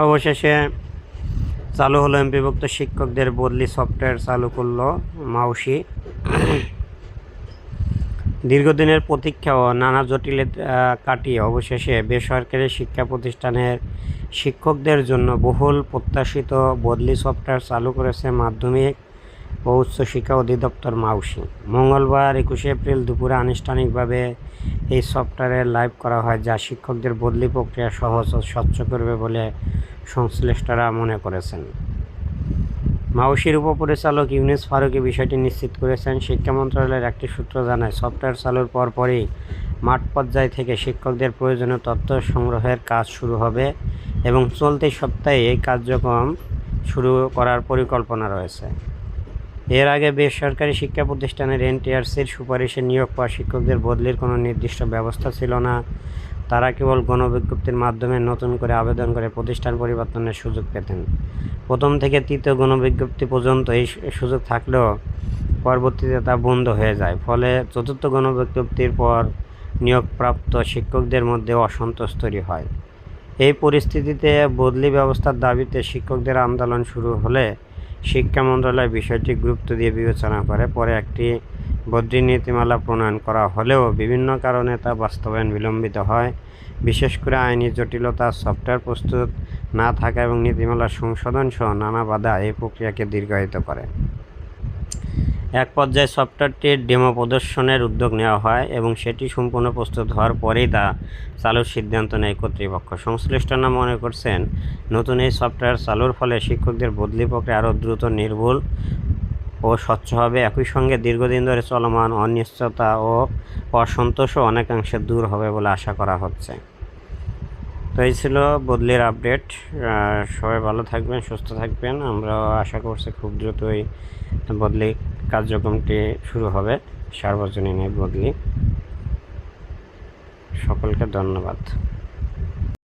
অবশেষে চালু হলো এমপিভুক্ত শিক্ষকদের বদলি সফটওয়্যার চালু করলো মাউসি। দীর্ঘদিনের প্রতীক্ষা ও নানা জটিলতা কাটিয়ে অবশেষে বেসরকারি শিক্ষা প্রতিষ্ঠানের শিক্ষকদের জন্য বহুল প্রত্যাশিত বদলি সফটওয়্যার চালু করেছে মাধ্যমিক ও উচ্চশিক্ষা অধিদপ্তর মাউসি। মঙ্গলবার 21 এপ্রিল দুপুরে আনুষ্ঠানিকভাবে এই সফটওয়্যারের লাইভ করা হয়, যা শিক্ষকদের বদলি প্রক্রিয়া সহজ ও স্বচ্ছ করবে বলে সংশ্লিষ্টরা মনে করেছেন। মাউসির উপপরিচালক ইউনুস ফারুকী বিষয়টি নিশ্চিত করেছেন। শিক্ষা মন্ত্রণালয়ের একটি সূত্র জানায়, সফটওয়্যার চালুর পরপরই মাঠ পর্যায় থেকে শিক্ষকদের প্রয়োজনীয় তথ্য সংগ্রহের কাজ শুরু হবে এবং চলতি সপ্তাহে এই কার্যক্রম শুরু করার পরিকল্পনা রয়েছে। এর আগে বেসরকারি শিক্ষা প্রতিষ্ঠানের এনটিআরসির সুপারিশে নিয়োগ পাওয়া শিক্ষকদের বদলির কোনো নির্দিষ্ট ব্যবস্থা ছিল না। তারা কেবল গণবিজ্ঞপ্তির মাধ্যমে নতুন করে আবেদন করে প্রতিষ্ঠান পরিবর্তনের সুযোগ পেতেন। প্রথম থেকে তৃতীয় গণবিজ্ঞপ্তি পর্যন্ত এই সুযোগ থাকলেও পরবর্তীতে তা বন্ধ হয়ে যায়। ফলে চতুর্থ গণবিজ্ঞপ্তির পর নিয়োগপ্রাপ্ত শিক্ষকদের মধ্যে অসন্তোষ তৈরি হয়। এই পরিস্থিতিতে বদলি ব্যবস্থার দাবিতে শিক্ষকদের আন্দোলন শুরু হলে শিক্ষা মন্ত্রণালয় বিষয়টি গুরুত্ব দিয়ে বিবেচনা করে। পরে একটি বদলি নীতিমালা প্রণয়ন করা হলেও বিভিন্ন কারণে তা বাস্তবায়ন বিলম্বিত হয়। বিশেষ করে আইনি জটিলতা, সফটওয়্যার প্রস্তুত না থাকা এবং নীতিমালার সংশোধন সহ নানা বাধা এই প্রক্রিয়াকে দীর্ঘায়িত করে। এক পর্যায়ে সফটওয়্যারটির ডেমো প্রদর্শনের উদ্যোগ নেওয়া হয় এবং সেটি সম্পূর্ণ প্রস্তুত হওয়ার পরেই তা চালুর সিদ্ধান্ত নেয় কর্তৃপক্ষ। সংশ্লিষ্টরা মনে করছেন, নতুন এই সফটওয়্যার চালুর ফলে শিক্ষকদের বদলি প্রক্রিয়া আরও দ্রুত, নির্ভুল ও স্বচ্ছ হবে। একই সঙ্গে দীর্ঘদিন ধরে চলমান অনিশ্চয়তা ও অসন্তোষও অনেকাংশে দূর হবে বলে আশা করা হচ্ছে। তো এই ছিল বদলির আপডেট। সবাই ভালো থাকবেন, সুস্থ থাকবেন। আমরা আশা করছি খুব দ্রুতই বদলি কার্যক্রমটি শুরু হবে, সার্বজনীন এই বদলি। সকলকে ধন্যবাদ।